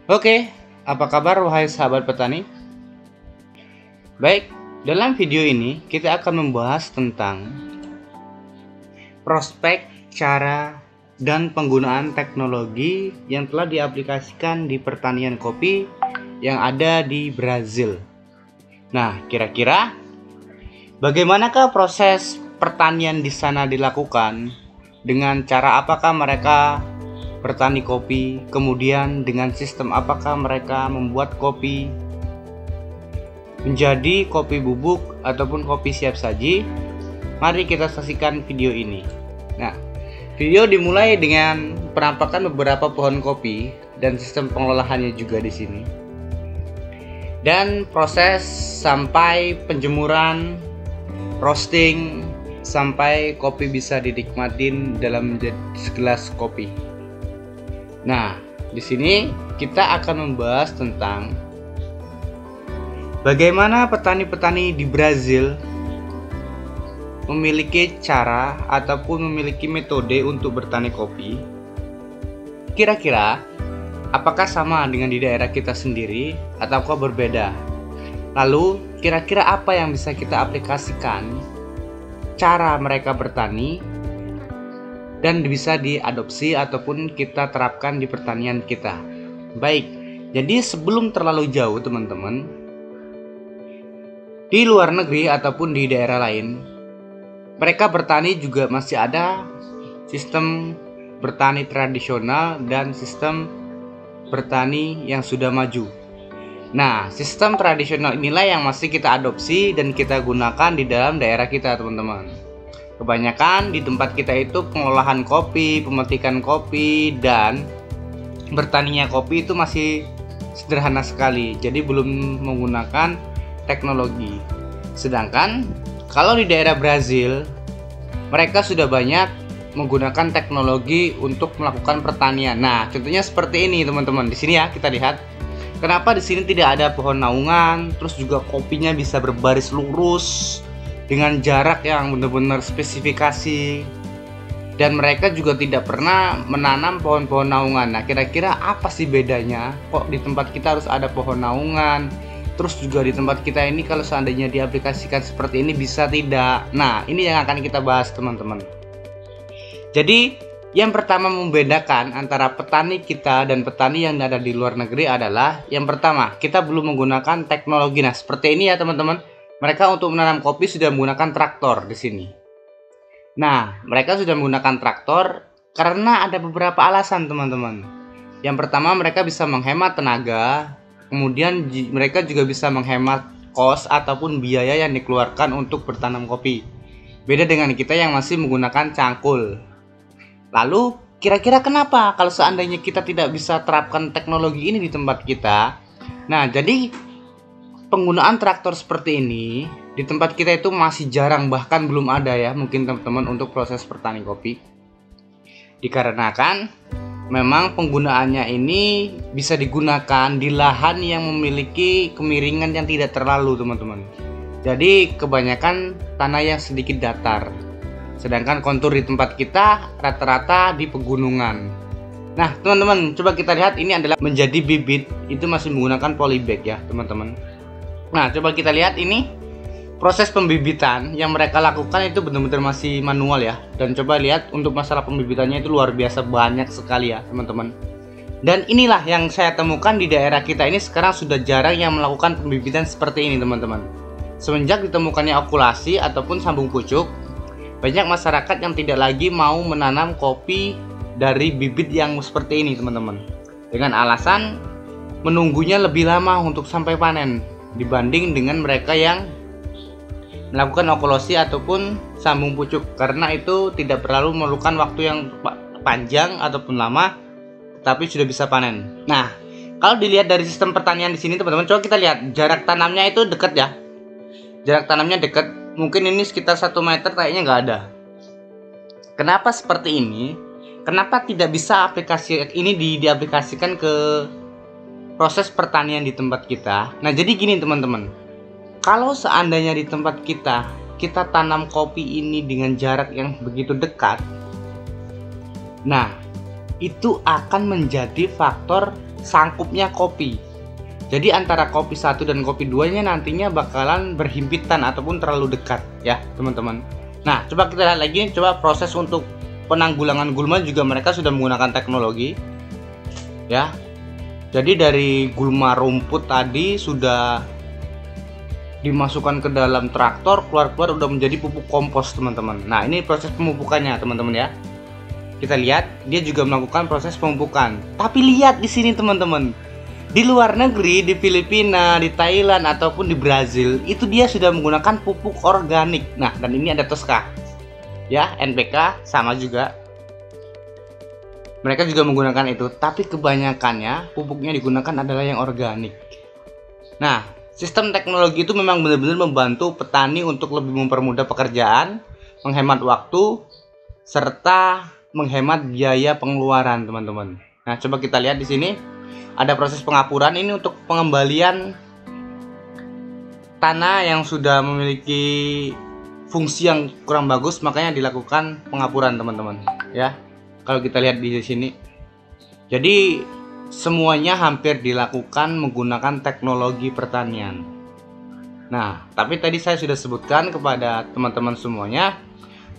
Oke, apa kabar wahai sahabat petani? Baik, dalam video ini kita akan membahas tentang prospek, cara, dan penggunaan teknologi yang telah diaplikasikan di pertanian kopi yang ada di Brazil. Nah, kira-kira bagaimanakah proses pertanian di sana dilakukan? Dengan cara apakah mereka bertani kopi, kemudian dengan sistem apakah mereka membuat kopi menjadi kopi bubuk ataupun kopi siap saji? Mari kita saksikan video ini. Nah, video dimulai dengan penampakan beberapa pohon kopi dan sistem pengelolaannya juga di sini. Dan proses sampai penjemuran, roasting, sampai kopi bisa dinikmatin dalam segelas kopi. Nah, di sini kita akan membahas tentang bagaimana petani-petani di Brazil memiliki cara ataupun memiliki metode untuk bertani kopi. Kira-kira apakah sama dengan di daerah kita sendiri ataukah berbeda? Lalu, kira-kira apa yang bisa kita aplikasikan cara mereka bertani dan bisa diadopsi ataupun kita terapkan di pertanian kita. Baik, jadi sebelum terlalu jauh teman-teman, di luar negeri ataupun di daerah lain, mereka bertani juga masih ada sistem bertani tradisional dan sistem bertani yang sudah maju. Nah, sistem tradisional inilah yang masih kita adopsi dan kita gunakan di dalam daerah kita, teman-teman. Kebanyakan di tempat kita itu pengolahan kopi, pemetikan kopi, dan bertaninya kopi itu masih sederhana sekali. Jadi belum menggunakan teknologi. Sedangkan kalau di daerah Brazil, mereka sudah banyak menggunakan teknologi untuk melakukan pertanian. Nah, contohnya seperti ini, teman-teman. Di sini ya, kita lihat. Kenapa di sini tidak ada pohon naungan, terus juga kopinya bisa berbaris lurus dengan jarak yang benar-benar spesifikasi, dan mereka juga tidak pernah menanam pohon-pohon naungan. Nah, kira-kira apa sih bedanya? Kok di tempat kita harus ada pohon naungan, terus juga di tempat kita ini kalau seandainya diaplikasikan seperti ini bisa tidak? Nah, ini yang akan kita bahas, teman-teman. Jadi yang pertama membedakan antara petani kita dan petani yang ada di luar negeri adalah yang pertama, kita belum menggunakan teknologi. Nah, seperti ini ya teman-teman. Mereka untuk menanam kopi sudah menggunakan traktor di sini. Nah, mereka sudah menggunakan traktor karena ada beberapa alasan, teman-teman. Yang pertama, mereka bisa menghemat tenaga, kemudian mereka juga bisa menghemat kos ataupun biaya yang dikeluarkan untuk bertanam kopi. Beda dengan kita yang masih menggunakan cangkul. Lalu, kira-kira kenapa kalau seandainya kita tidak bisa terapkan teknologi ini di tempat kita? Nah, jadi penggunaan traktor seperti ini di tempat kita itu masih jarang, bahkan belum ada ya mungkin teman-teman untuk proses bertani kopi. Dikarenakan memang penggunaannya ini bisa digunakan di lahan yang memiliki kemiringan yang tidak terlalu, teman-teman. Jadi kebanyakan tanah yang sedikit datar. Sedangkan kontur di tempat kita rata-rata di pegunungan. Nah, teman-teman, coba kita lihat ini adalah menjadi bibit, itu masih menggunakan polybag ya, teman-teman. Nah, coba kita lihat ini proses pembibitan yang mereka lakukan itu benar-benar masih manual ya. Dan coba lihat untuk masalah pembibitannya itu luar biasa banyak sekali ya, teman-teman. Dan inilah yang saya temukan di daerah kita ini sekarang sudah jarang yang melakukan pembibitan seperti ini, teman-teman. Semenjak ditemukannya okulasi ataupun sambung pucuk, banyak masyarakat yang tidak lagi mau menanam kopi dari bibit yang seperti ini, teman-teman. Dengan alasan menunggunya lebih lama untuk sampai panen dibanding dengan mereka yang melakukan okulasi ataupun sambung pucuk, karena itu tidak perlu memerlukan waktu yang panjang ataupun lama, tapi sudah bisa panen. Nah, kalau dilihat dari sistem pertanian di sini, teman-teman, coba kita lihat jarak tanamnya itu dekat ya. Jarak tanamnya dekat. Mungkin ini sekitar 1 meter, kayaknya nggak ada. Kenapa seperti ini? Kenapa tidak bisa aplikasi ini diaplikasikan ke proses pertanian di tempat kita? Nah, jadi gini teman-teman. Kalau seandainya di tempat kita tanam kopi ini dengan jarak yang begitu dekat, nah, itu akan menjadi faktor sangkupnya kopi. Jadi antara kopi 1 dan kopi 2 nya nantinya bakalan berhimpitan ataupun terlalu dekat ya teman-teman. Nah coba kita lihat lagi, coba proses untuk penanggulangan gulma juga mereka sudah menggunakan teknologi ya. Jadi dari gulma rumput tadi sudah dimasukkan ke dalam traktor, keluar udah menjadi pupuk kompos teman-teman. Nah ini proses pemupukannya teman-teman ya. Kita lihat dia juga melakukan proses pemupukan. Tapi lihat di sini teman-teman, di luar negeri, di Filipina, di Thailand ataupun di Brazil itu dia sudah menggunakan pupuk organik. Nah dan ini ada Tosca ya, NPK sama juga. Mereka juga menggunakan itu, tapi kebanyakannya pupuknya digunakan adalah yang organik. Nah sistem teknologi itu memang benar-benar membantu petani untuk lebih mempermudah pekerjaan, menghemat waktu, serta menghemat biaya pengeluaran, teman-teman. Nah, coba kita lihat di sini ada proses pengapuran. Ini untuk pengembalian tanah yang sudah memiliki fungsi yang kurang bagus, makanya dilakukan pengapuran, teman-teman. Ya, kalau kita lihat di sini, jadi semuanya hampir dilakukan menggunakan teknologi pertanian. Nah, tapi tadi saya sudah sebutkan kepada teman-teman semuanya,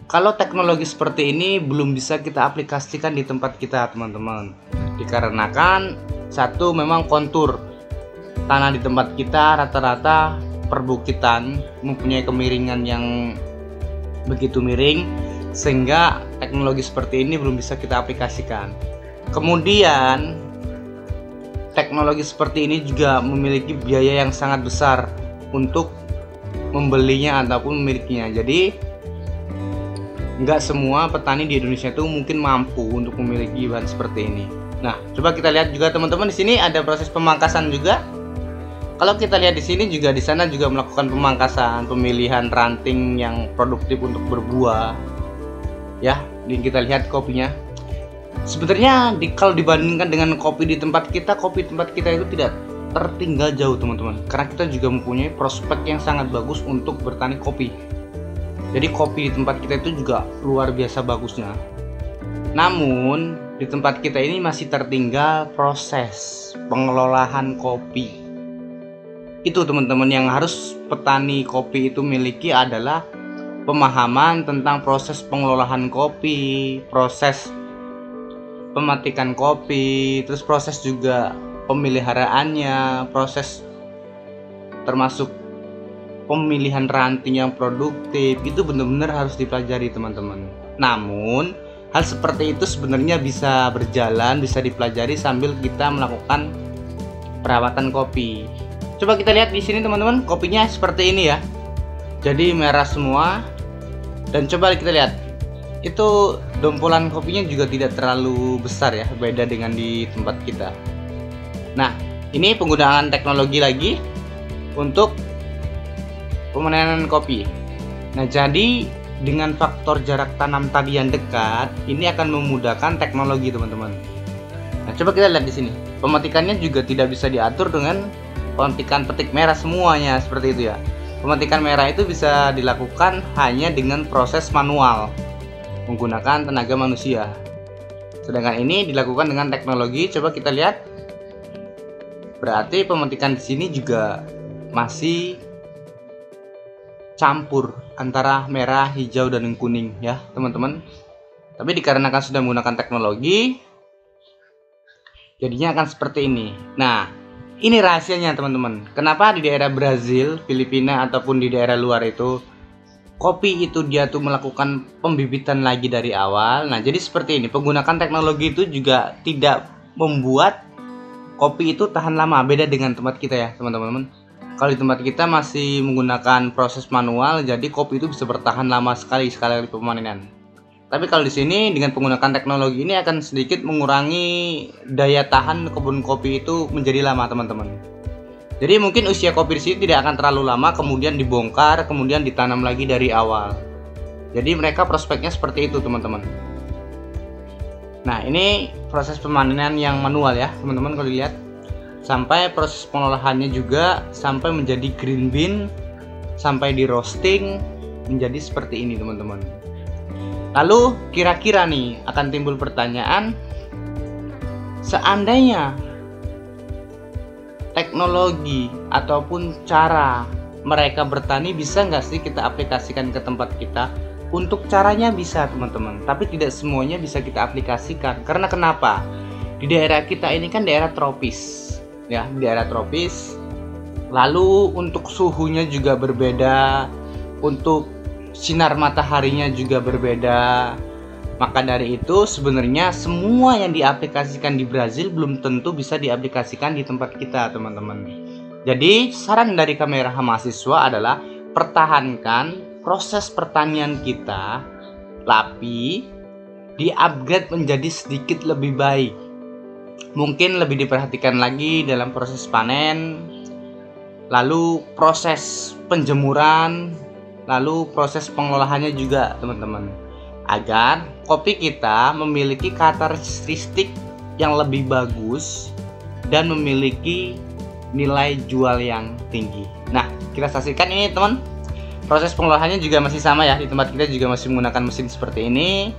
kalau teknologi seperti ini belum bisa kita aplikasikan di tempat kita, teman-teman. Dikarenakan satu, memang kontur tanah di tempat kita rata-rata perbukitan, mempunyai kemiringan yang begitu miring, sehingga teknologi seperti ini belum bisa kita aplikasikan. Kemudian teknologi seperti ini juga memiliki biaya yang sangat besar untuk membelinya ataupun memilikinya. Jadi nggak semua petani di Indonesia itu mungkin mampu untuk memiliki bahan seperti ini. Nah, coba kita lihat juga teman-teman, di sini ada proses pemangkasan juga. Kalau kita lihat di sini juga, di sana juga melakukan pemangkasan, pemilihan ranting yang produktif untuk berbuah. Ya, ini kita lihat kopinya. Sebenarnya kalau dibandingkan dengan kopi di tempat kita, kopi tempat kita itu tidak tertinggal jauh teman-teman, karena kita juga mempunyai prospek yang sangat bagus untuk bertani kopi. Jadi kopi di tempat kita itu juga luar biasa bagusnya. Namun di tempat kita ini masih tertinggal proses pengelolaan kopi. Itu teman-teman yang harus petani kopi itu miliki adalah pemahaman tentang proses pengelolaan kopi, proses pematikan kopi, terus proses juga pemeliharaannya, proses termasuk pemilihan ranting yang produktif, itu benar-benar harus dipelajari teman-teman. Namun hal seperti itu sebenarnya bisa berjalan, bisa dipelajari sambil kita melakukan perawatan kopi. Coba kita lihat di sini teman-teman, kopinya seperti ini ya. Jadi merah semua. Dan coba kita lihat, itu dompolan kopinya juga tidak terlalu besar ya, beda dengan di tempat kita. Nah, ini penggunaan teknologi lagi untuk pemanenan kopi. Nah, jadi dengan faktor jarak tanam tadi yang dekat, ini akan memudahkan teknologi teman-teman. Nah, coba kita lihat di sini. Pemetikannya juga tidak bisa diatur dengan pemetikan petik merah semuanya seperti itu ya. Pemetikan merah itu bisa dilakukan hanya dengan proses manual menggunakan tenaga manusia. Sedangkan ini dilakukan dengan teknologi. Coba kita lihat. Berarti pemetikan di sini juga masih campur antara merah, hijau, dan kuning ya teman-teman. Tapi dikarenakan sudah menggunakan teknologi, jadinya akan seperti ini. Nah, ini rahasianya teman-teman. Kenapa di daerah Brazil, Filipina, ataupun di daerah luar itu kopi itu dia tuh melakukan pembibitan lagi dari awal. Nah, jadi seperti ini. Penggunaan teknologi itu juga tidak membuat kopi itu tahan lama. Beda dengan tempat kita ya teman-teman. Kalau di tempat kita masih menggunakan proses manual, jadi kopi itu bisa bertahan lama sekali pemanenan. Tapi kalau di sini dengan penggunaan teknologi ini akan sedikit mengurangi daya tahan kebun kopi itu menjadi lama teman-teman. Jadi mungkin usia kopi di sini tidak akan terlalu lama, kemudian dibongkar, kemudian ditanam lagi dari awal. Jadi mereka prospeknya seperti itu teman-teman. Nah, ini proses pemanenan yang manual ya teman-teman. Kalau dilihat sampai proses pengolahannya juga sampai menjadi green bean, sampai di roasting menjadi seperti ini teman-teman. Lalu kira-kira nih akan timbul pertanyaan, seandainya teknologi ataupun cara mereka bertani bisa nggak sih kita aplikasikan ke tempat kita? Untuk caranya bisa teman-teman, tapi tidak semuanya bisa kita aplikasikan. Karena kenapa? Di daerah kita ini kan daerah tropis, ya, daerah tropis. Lalu untuk suhunya juga berbeda, untuk sinar mataharinya juga berbeda. Maka dari itu sebenarnya semua yang diaplikasikan di Brazil belum tentu bisa diaplikasikan di tempat kita, teman-teman. Jadi saran dari Kamera Mahasiswa adalah pertahankan proses pertanian kita, tapi di-upgrade menjadi sedikit lebih baik. Mungkin lebih diperhatikan lagi dalam proses panen, lalu proses penjemuran, lalu proses pengolahannya juga, teman-teman. Agar kopi kita memiliki karakteristik yang lebih bagus dan memiliki nilai jual yang tinggi. Nah, kita saksikan ini, teman. Proses pengolahannya juga masih sama ya, di tempat kita juga masih menggunakan mesin seperti ini.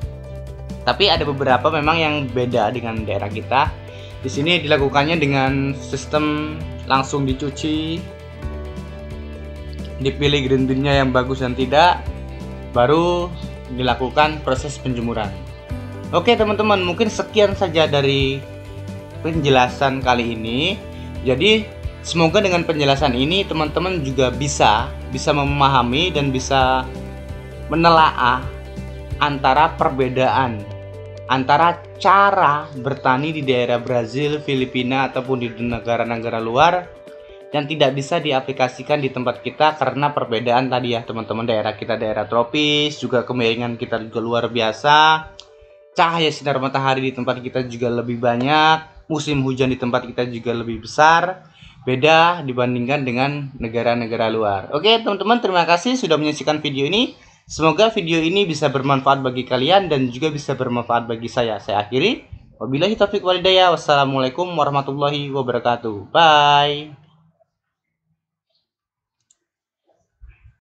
Tapi ada beberapa memang yang beda dengan daerah kita. Di sini dilakukannya dengan sistem langsung dicuci, dipilih green bean-nya yang bagus dan tidak, baru dilakukan proses penjemuran. Oke teman-teman, mungkin sekian saja dari penjelasan kali ini. Jadi semoga dengan penjelasan ini teman-teman juga bisa memahami dan bisa menelaah antara perbedaan antara cara bertani di daerah Brazil, Filipina ataupun di negara-negara luar yang tidak bisa diaplikasikan di tempat kita karena perbedaan tadi ya teman-teman. Daerah kita daerah tropis, juga kemiringan kita juga luar biasa, cahaya sinar matahari di tempat kita juga lebih banyak, musim hujan di tempat kita juga lebih besar, beda dibandingkan dengan negara-negara luar. Oke teman-teman, terima kasih sudah menyaksikan video ini. Semoga video ini bisa bermanfaat bagi kalian dan juga bisa bermanfaat bagi saya. Saya akhiri. Wabillahi taufiq wal hidayah. Wassalamualaikum warahmatullahi wabarakatuh. Bye.